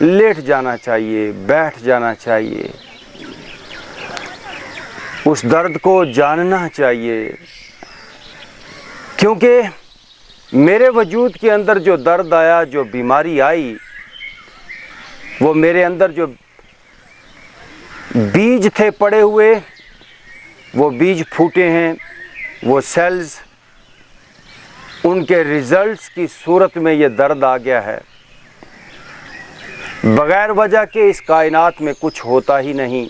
Late جانا چاہیے، بیٹھ جانا چاہیے، اس درد کو جاننا چاہیے، کیونکہ میرے وجود کے اندر جو درد آیا، جو بیماری آئی، وہ میرے اندر جو بیج تھے پڑے ہوئے، وہ بیج پھوٹے ہیں، وہ سیلز، ان کے ریزلٹس کی صورت میں یہ درد آ گیا ہے۔ بغیر وجہ کے اس کائنات میں کچھ ہوتا ہی نہیں،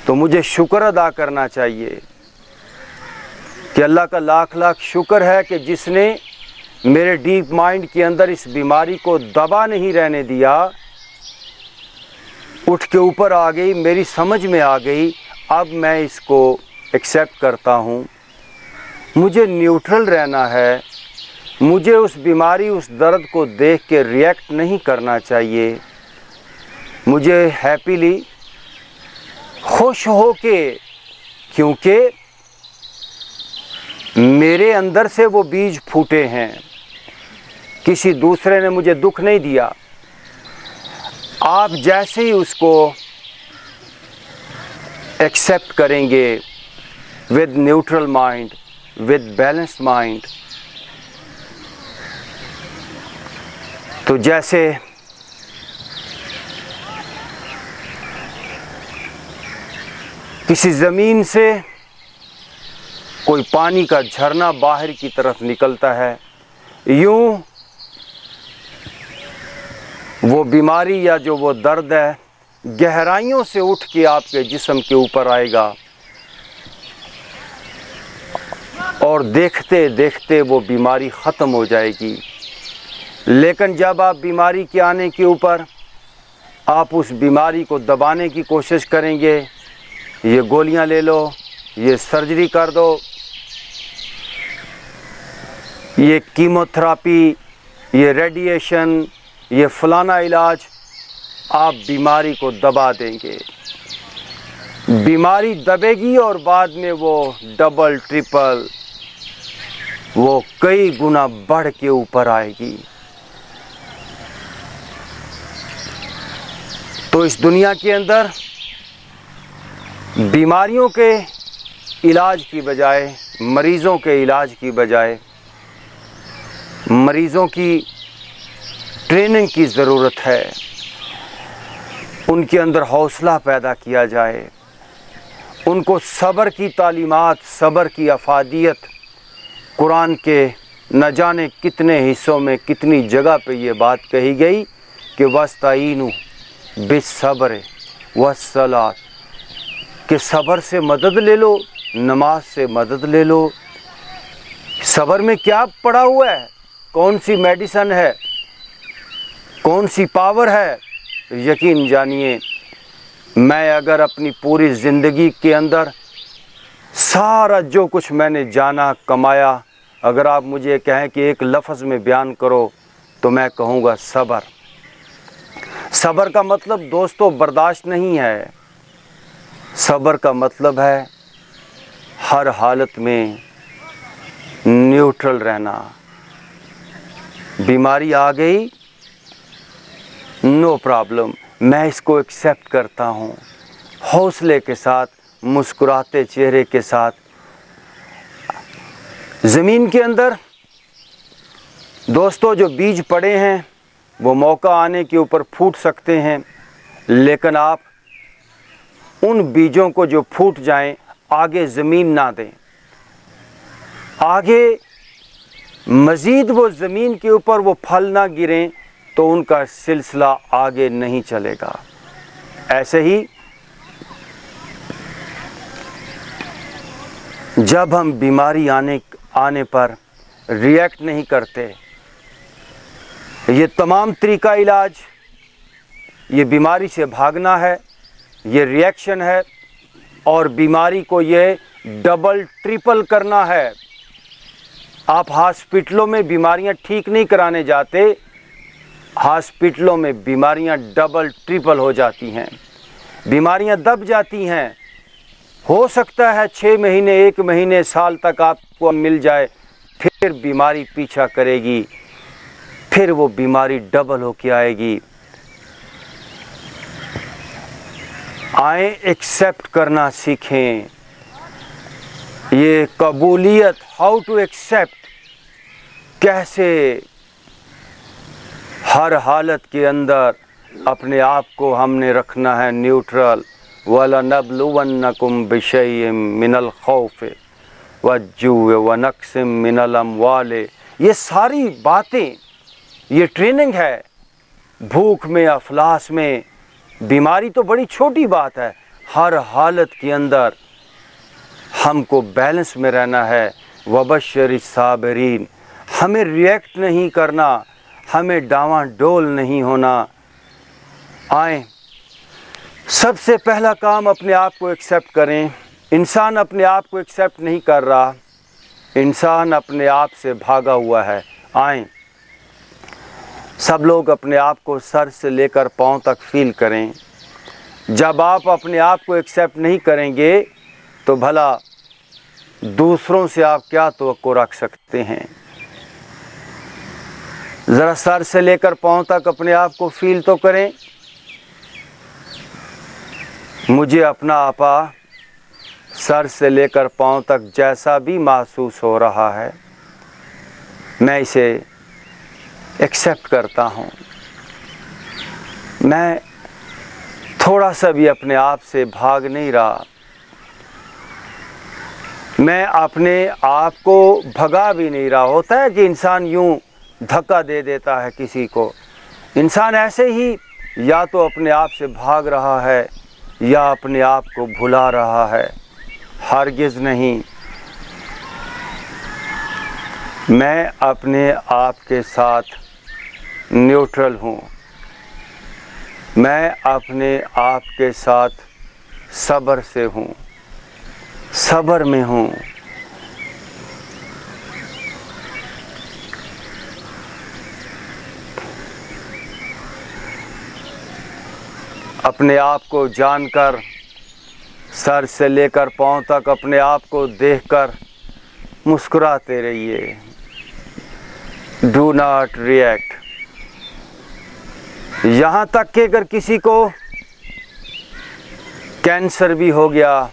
تو مجھے شکر ادا کرنا چاہیے کہ اللہ کا لاکھ لاکھ شکر ہے کہ جس نے میرے ڈیپ مائنڈ کے اندر اس بیماری کو دبا نہیں رہنے دیا، اٹھ کے اوپر آ گئی، میری سمجھ میں آ گئی، اب میں اس کو ایکسیپٹ کرتا ہوں۔ مجھے نیوٹرل رہنا ہے، مجھے اس بیماری، اس درد کو دیکھ کے ریئیکٹ نہیں کرنا چاہیے، مجھے ہیپیلی، خوش ہو کے، کیونکہ میرے اندر سے وہ بیج پھوٹے ہیں، کسی دوسرے نے مجھے دکھ نہیں دیا۔ آپ جیسے ہی اس کو ایکسیپٹ کریں گے with neutral mind, with balance mind, تو جیسے کسی زمین سے کوئی پانی کا جھرنا باہر کی طرف نکلتا ہے، یوں وہ بیماری یا جو وہ درد ہے گہرائیوں سے اٹھ کے آپ کے جسم کے اوپر آئے گا، اور دیکھتے دیکھتے وہ بیماری ختم ہو جائے گی۔ لیکن جب آپ بیماری کے آنے کے اوپر آپ اس بیماری کو دبانے کی کوشش کریں گے، یہ گولیاں لے لو، یہ سرجری کر دو، یہ کیمو تھراپی، یہ ریڈیشن، یہ فلانا علاج، آپ بیماری کو دبا دیں گے، بیماری دبے گی اور بعد میں وہ ڈبل ٹرپل، وہ کئی گنا بڑھ کے اوپر آئے گی۔ تو اس دنیا کے اندر بیماریوں کے علاج کی بجائے، مریضوں کے علاج کی بجائے، مریضوں کی ٹریننگ کی ضرورت ہے، ان کے اندر حوصلہ پیدا کیا جائے، ان کو صبر کی تعلیمات، صبر کی افادیت، قرآن کے نہ جانے کتنے حصوں میں کتنی جگہ پہ یہ بات کہی گئی کہ وَاسْتَعِینُوا بِالصَّبْرِ وَالصَّلَاةِ، کہ صبر سے مدد لے لو، نماز سے مدد لے لو۔ صبر میں کیا پڑا ہوا ہے؟ کون سی میڈیسن ہے؟ کون سی پاور ہے؟ یقین جانیے، میں اگر اپنی پوری زندگی کے اندر سارا جو کچھ میں نے جانا، کمایا، اگر آپ مجھے کہیں کہ ایک لفظ میں بیان کرو تو میں کہوں گا صبر۔ صبر کا مطلب دوستو برداشت نہیں ہے، صبر کا مطلب ہے ہر حالت میں نیوٹرل رہنا۔ بیماری آ گئی، نو پرابلم، میں اس کو ایکسیپٹ کرتا ہوں، حوصلے کے ساتھ، مسکراتے چہرے کے ساتھ۔ زمین کے اندر دوستو جو بیج پڑے ہیں وہ موقع آنے کے اوپر پھوٹ سکتے ہیں، لیکن آپ ان بیجوں کو جو پھوٹ جائیں آگے زمین نہ دیں، آگے مزید وہ زمین کے اوپر وہ پھل نہ گریں تو ان کا سلسلہ آگے نہیں چلے گا۔ ایسے ہی جب ہم بیماری آنے پر ریئیکٹ نہیں کرتے، یہ تمام طریقہ علاج، یہ بیماری سے بھاگنا ہے، یہ ریئیکشن ہے، اور بیماری کو یہ ڈبل ٹرپل کرنا ہے۔ آپ ہاسپٹلوں میں بیماریاں ٹھیک نہیں کرانے جاتے، ہاسپٹلوں میں بیماریاں ڈبل ٹرپل ہو جاتی ہیں، بیماریاں دب جاتی ہیں۔ ہو سکتا ہے 6 مہینے، 1 مہینے، سال تک آپ کو مل جائے، پھر بیماری پیچھا کرے گی، پھر وہ بیماری ڈبل ہو کے آئے گی۔ آئیں ایکسیپٹ کرنا سیکھیں، یہ قبولیت، ہاؤ ٹو ایکسیپٹ، کیسے ہر حالت کے اندر اپنے آپ کو ہم نے رکھنا ہے نیوٹرل۔ وَلَنَبْلُوَنَّكُمْ بِشَيْءٍ مِّنَ الْخَوْفِ وَالْجُوعِ وَنَقْصٍ مِّنَ الْأَمْوَالِ، یہ ساری باتیں، یہ ٹریننگ ہے۔ بھوک میں، افلاس میں، بیماری تو بڑی چھوٹی بات ہے، ہر حالت کے اندر ہم کو بیلنس میں رہنا ہے۔ وَبَشِّرِ الصَّابِرِينَ، ہمیں ریئیکٹ نہیں کرنا، ہمیں ڈاواں ڈول نہیں ہونا۔ آئیں سب سے پہلا کام اپنے آپ کو ایکسیپٹ کریں۔ انسان اپنے آپ کو ایکسیپٹ نہیں کر رہا، انسان اپنے آپ سے بھاگا ہوا ہے۔ آئیں سب لوگ اپنے آپ کو سر سے لے کر پاؤں تک فیل کریں۔ جب آپ اپنے آپ کو ایکسیپٹ نہیں کریں گے تو بھلا دوسروں سے آپ کیا توقع رکھ سکتے ہیں؟ ذرا سر سے لے کر پاؤں تک اپنے آپ کو فیل تو کریں۔ مجھے اپنا آپا سر سے لے کر پاؤں تک جیسا بھی محسوس ہو رہا ہے، میں اسے ایکسیپٹ کرتا ہوں۔ میں تھوڑا سا بھی اپنے آپ سے بھاگ نہیں رہا، میں اپنے آپ کو بھگا بھی نہیں رہا۔ ہوتا ہے کہ انسان یوں دھکا دے دیتا ہے کسی کو، انسان ایسے ہی یا تو اپنے آپ سے بھاگ رہا ہے یا اپنے آپ کو بھلا رہا ہے، ہرگز نہیں۔ میں اپنے آپ کے ساتھ نیوٹرل ہوں، میں اپنے آپ کے ساتھ صبر سے ہوں، صبر میں ہوں۔ اپنے آپ کو جان کر، سر سے لے کر پاؤں تک اپنے آپ کو دیکھ کر مسکراتے رہیے۔ Do not react. یہاں تک کہ اگر کسی کو کینسر بھی ہو گیا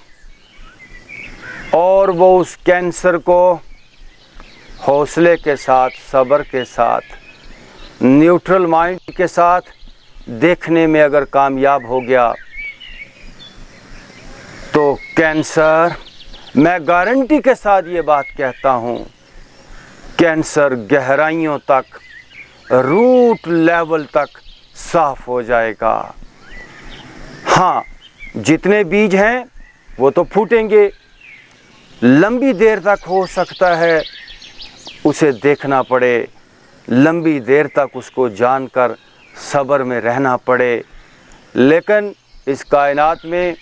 اور وہ اس کینسر کو حوصلے کے ساتھ، صبر کے ساتھ، نیوٹرل مائنڈ کے ساتھ دیکھنے میں اگر کامیاب ہو گیا تو کینسر، میں گارنٹی کے ساتھ یہ بات کہتا ہوں، کینسر گہرائیوں تک، روٹ لیول تک صاف ہو جائے گا۔ ہاں جتنے بیج ہیں وہ تو پھوٹیں گے، لمبی دیر تک ہو سکتا ہے اسے دیکھنا پڑے، لمبی دیر تک اس کو جان کر صبر میں رہنا پڑے، لیکن اس کائنات میں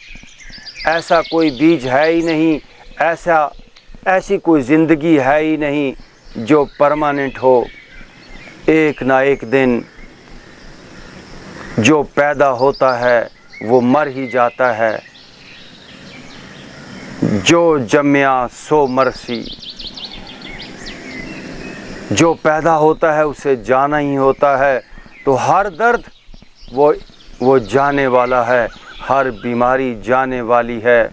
ایسا کوئی بیج ہے ہی نہیں، ایسی کوئی زندگی ہے ہی نہیں جو پرماننٹ ہو۔ ایک نہ ایک دن جو پیدا ہوتا ہے وہ مر ہی جاتا ہے، جو جمیا سو مرسی، جو پیدا ہوتا ہے اسے جانا ہی ہوتا ہے۔ تو ہر درد وہ جانے والا ہے، ہر بیماری جانے والی ہے،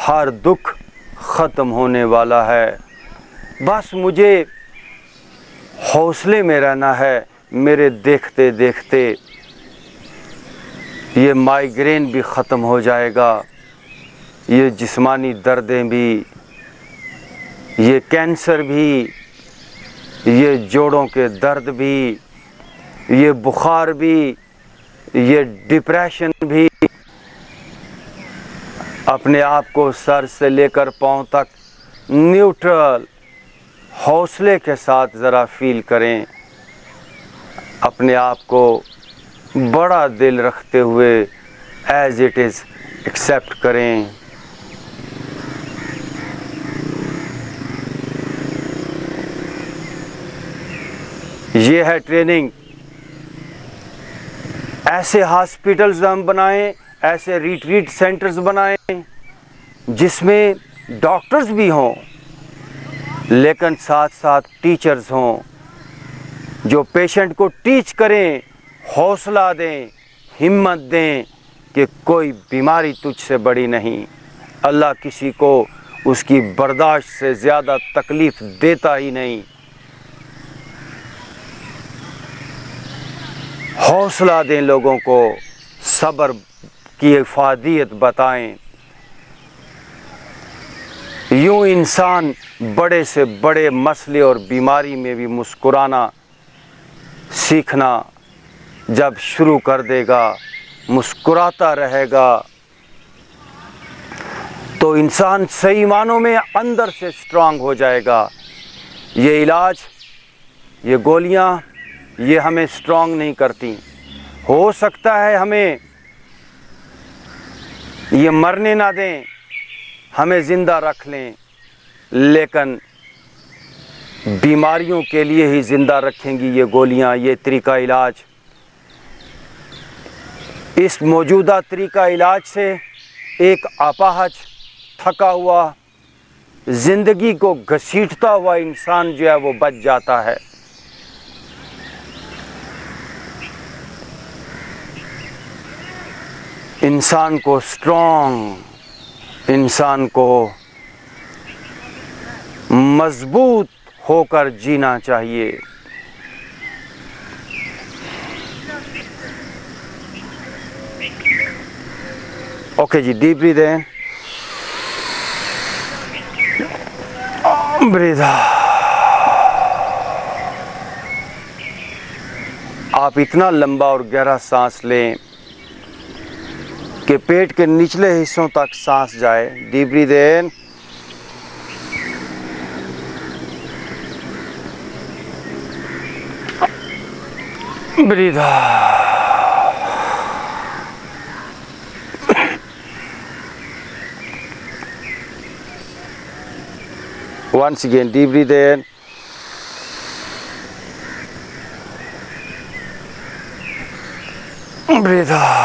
ہر دکھ ختم ہونے والا ہے۔ بس مجھے حوصلے میں رہنا ہے۔ میرے دیکھتے دیکھتے یہ مائیگرین بھی ختم ہو جائے گا، یہ جسمانی دردیں بھی، یہ کینسر بھی، یہ جوڑوں کے درد بھی، یہ بخار بھی، یہ ڈپریشن بھی۔ اپنے آپ کو سر سے لے کر پاؤں تک نیوٹرل، حوصلے کے ساتھ ذرا فیل کریں، اپنے آپ کو بڑا دل رکھتے ہوئے ایز اٹ از ایکسیپٹ کریں۔ یہ ہے ٹریننگ۔ ایسے ہاسپٹلز ہم بنائیں، ایسے ریٹریٹ سینٹرز بنائیں جس میں ڈاکٹرز بھی ہوں لیکن ساتھ ساتھ ٹیچرز ہوں، جو پیشنٹ کو ٹیچ کریں، حوصلہ دیں، ہمت دیں کہ کوئی بیماری تجھ سے بڑی نہیں، اللہ کسی کو اس کی برداشت سے زیادہ تکلیف دیتا ہی نہیں۔ حوصلہ دیں لوگوں کو، صبر کی افادیت بتائیں۔ یوں انسان بڑے سے بڑے مسئلے اور بیماری میں بھی مسکرانا سیکھنا جب شروع کر دے گا، مسکراتا رہے گا، تو انسان صحیح معنوں میں اندر سے سٹرانگ ہو جائے گا۔ یہ علاج، یہ گولیاں، یہ ہمیں سٹرانگ نہیں کرتی۔ ہو سکتا ہے ہمیں یہ مرنے نہ دیں، ہمیں زندہ رکھ لیں، لیکن بیماریوں کے لیے ہی زندہ رکھیں گی یہ گولیاں، یہ طریقہ علاج۔ اس موجودہ طریقہ علاج سے ایک اپاہج، تھکا ہوا، زندگی کو گھسیٹتا ہوا انسان جو ہے وہ بچ جاتا ہے۔ انسان کو سٹرانگ، انسان کو مضبوط ہو کر جینا چاہیے۔ Okay G, deep breathe in, breathe out. آپ اتنا لمبا اور گہرا سانس لیں کہ پیٹ کے نچلے حصوں تک سانس جائے۔ Deep breathe in, breathe out. Once again, deep breathe in, breathe out.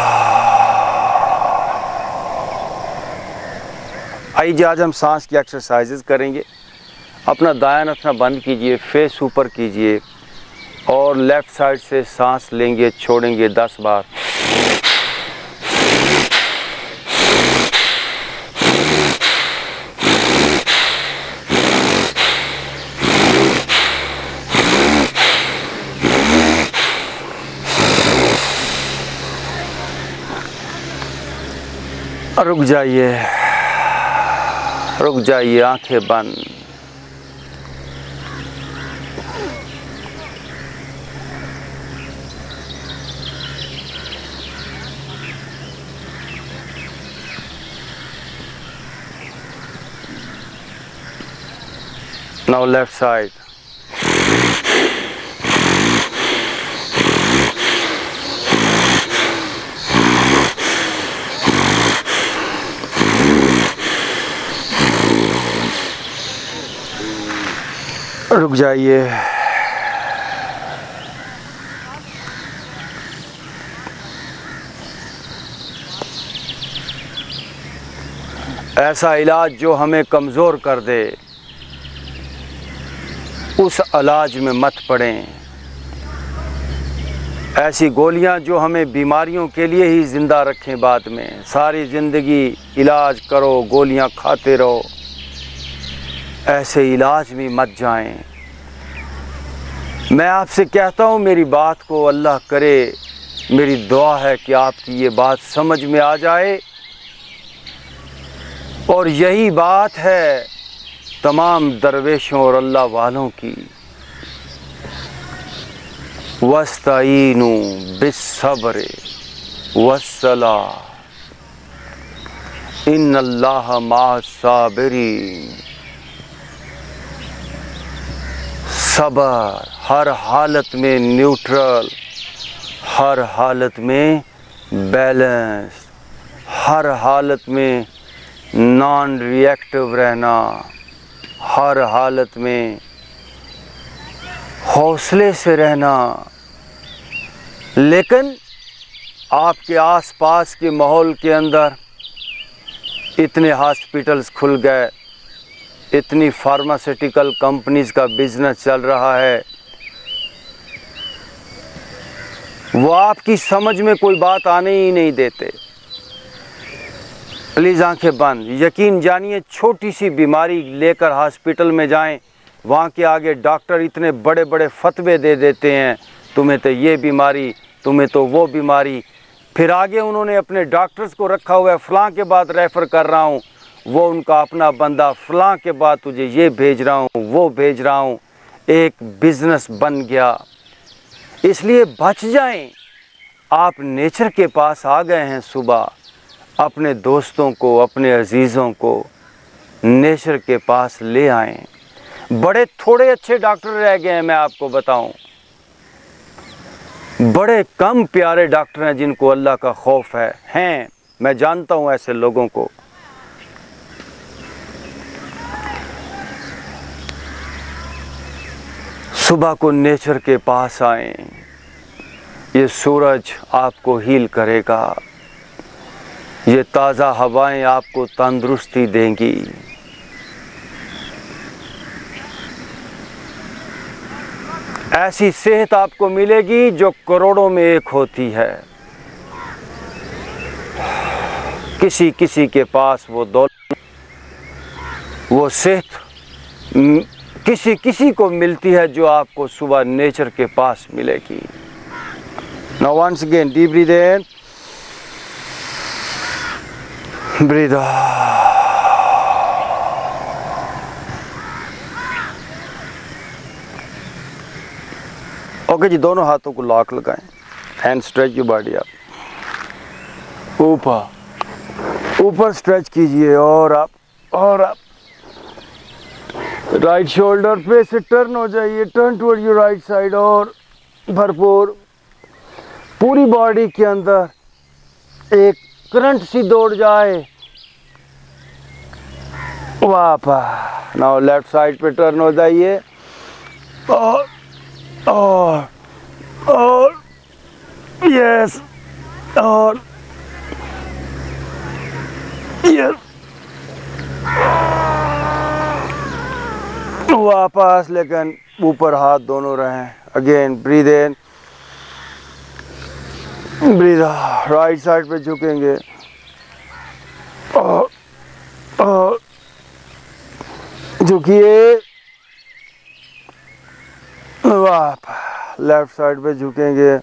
آئیے آج ہم سانس کی ایکسرسائزز کریں گے۔ اپنا دایاں رکھنا بند کیجئے، فیس اوپر کیجئے اور لیفٹ سائڈ سے سانس لیں گے، چھوڑیں گے 10 بار۔ رک جائیے، رک جائیے، آنکھیں بند۔ Now left side. رک جائیے، ایسا علاج جو ہمیں کمزور کر دے اس علاج میں مت پڑیں۔ ایسی گولیاں جو ہمیں بیماریوں کے لیے ہی زندہ رکھیں، بعد میں ساری زندگی علاج کرو، گولیاں کھاتے رہو، ایسے علاج میں مت جائیں۔ میں آپ سے کہتا ہوں، میری بات کو اللہ کرے، میری دعا ہے کہ آپ کی یہ بات سمجھ میں آ جائے، اور یہی بات ہے تمام درویشوں اور اللہ والوں کی۔ وَاسْتَعِینُوا بِالصَّبْرِ وَالصَّلَاةِ إِنَّ اللَّهَ مَعَ الصَّابِرِينَ۔ صبر، ہر حالت میں نیوٹرل، ہر حالت میں بیلنس، ہر حالت میں نان ری ایکٹیو رہنا، ہر حالت میں حوصلے سے رہنا۔ لیکن آپ کے آس پاس کے ماحول کے اندر اتنے ہاسپٹلز کھل گئے، اتنی فارماسیوٹیکل کمپنیز کا بزنس چل رہا ہے، وہ آپ کی سمجھ میں کوئی بات آنے ہی نہیں دیتے۔ پلیز آنکھیں بند، یقین جانیے چھوٹی سی بیماری لے کر ہاسپٹل میں جائیں، وہاں کے آگے ڈاکٹر اتنے بڑے بڑے فتوے دے دیتے ہیں، تمہیں تو یہ بیماری، تمہیں تو وہ بیماری، پھر آگے انہوں نے اپنے ڈاکٹرز کو رکھا ہوا ہے، فلاں کے بعد ریفر کر رہا ہوں، وہ ان کا اپنا بندہ، فلاں کے بعد تجھے یہ بھیج رہا ہوں، وہ بھیج رہا ہوں، ایک بزنس بن گیا۔ اس لیے بچ جائیں۔ آپ نیچر کے پاس آ گئے ہیں صبح، اپنے دوستوں کو، اپنے عزیزوں کو نیچر کے پاس لے آئیں۔ بڑے تھوڑے اچھے ڈاکٹر رہ گئے ہیں، میں آپ کو بتاؤں، بڑے کم پیارے ڈاکٹر ہیں جن کو اللہ کا خوف ہے، میں جانتا ہوں ایسے لوگوں کو۔ صبح کو نیچر کے پاس آئیں، یہ سورج آپ کو ہیل کرے گا، یہ تازہ ہوائیں آپ کو تندرستی دیں گی۔ ایسی صحت آپ کو ملے گی جو کروڑوں میں ایک ہوتی ہے۔ کسی کے پاس وہ دولت، وہ صحت کسی کو ملتی ہے جو آپ کو صبح نیچر کے پاس ملے گی۔ Now once again, deep breathe in, breathe out. Okay جی، دونوں ہاتھوں کو لاک لگائیں and stretch your body up, اوپر اسٹریچ کیجئے، اور آپ رائٹ شولڈر پہ سے ٹرن ہو جائیے، turn toward your right side, اور بھرپور پوری باڈی کے اندر ایک کرنٹ سی دوڑ جائے۔ واپس ناؤ لیفٹ سائڈ پہ ٹرن ہو جائیے، اور یس، اور یس، واپس، لیکن اوپر ہاتھ دونوں رہیں۔ اگین بریدھ ان، بریدھ آؤٹ، رائٹ سائڈ پہ جھکیں گے، اور جھکیے، واپس لیفٹ سائڈ پہ جھکیں گے،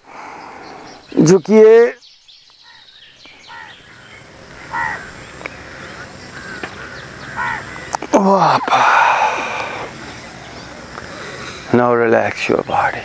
جھکیے، واپس۔ Now relax your body.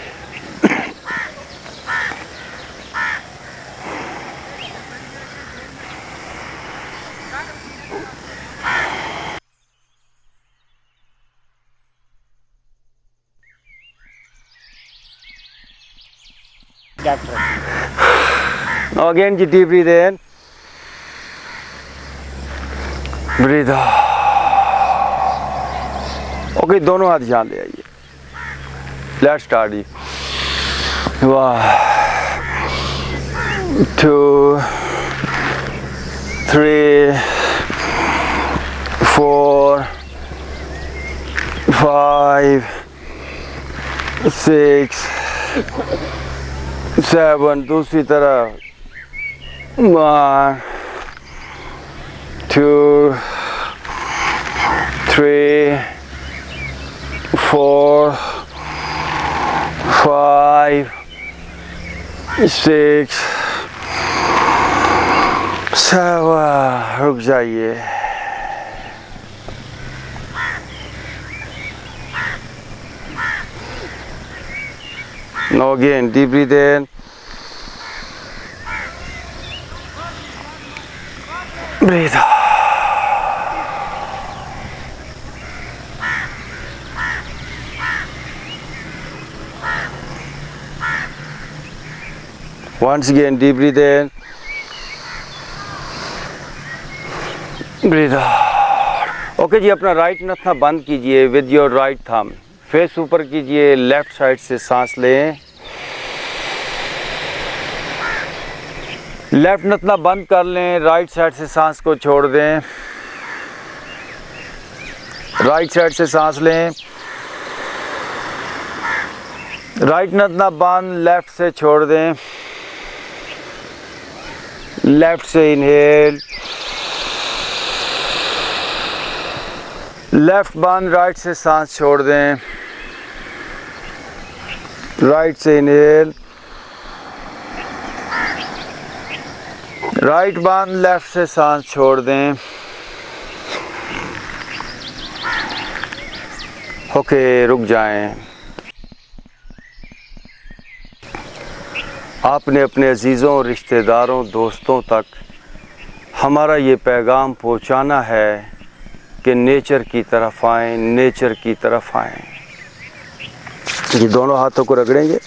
Now again, deep breathe in, breathe out. Okay, دونوں ہاتھ جان لے آئیے، لیٹس اسٹارٹ جی۔ 1 2 3 4 5 6 7، دوسری طرف 1 2 3 4 5 6 7، رک جائیے۔ Now again, deep breathe in, breathe out. Once again, deep breathe in, breathe out. Okay جی، اپنا رائٹ نتھنا بند کیجئے with your right thumb, face اوپر کیجئے، لیفٹ سائڈ سے سانس لیں، لیفٹ نتنا بند کر لیں، رائٹ سائڈ سے سانس کو چھوڑ دیں، رائٹ سائڈ سے سانس لیں، رائٹ نتنا بند، لیفٹ سے چھوڑ دیں، لیفٹ سے انہیل، لیفٹ باندھ، رائٹ سے سانس چھوڑ دیں، رائٹ سے انہیل، رائٹ باندھ، لیفٹ سے سانس چھوڑ دیں، اوکے رک جائیں۔ آپ نے اپنے عزیزوں، رشتہ داروں، دوستوں تک ہمارا یہ پیغام پہنچانا ہے کہ نیچر کی طرف آئیں، نیچر کی طرف آئیں۔ یہ دونوں ہاتھوں کو رگڑیں گے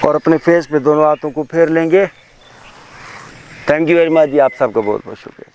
اور اپنے فیس پہ دونوں ہاتھوں کو پھیر لیں گے۔ تھینک یو ویری مچ جی، آپ سب کا بہت بہت شکریہ۔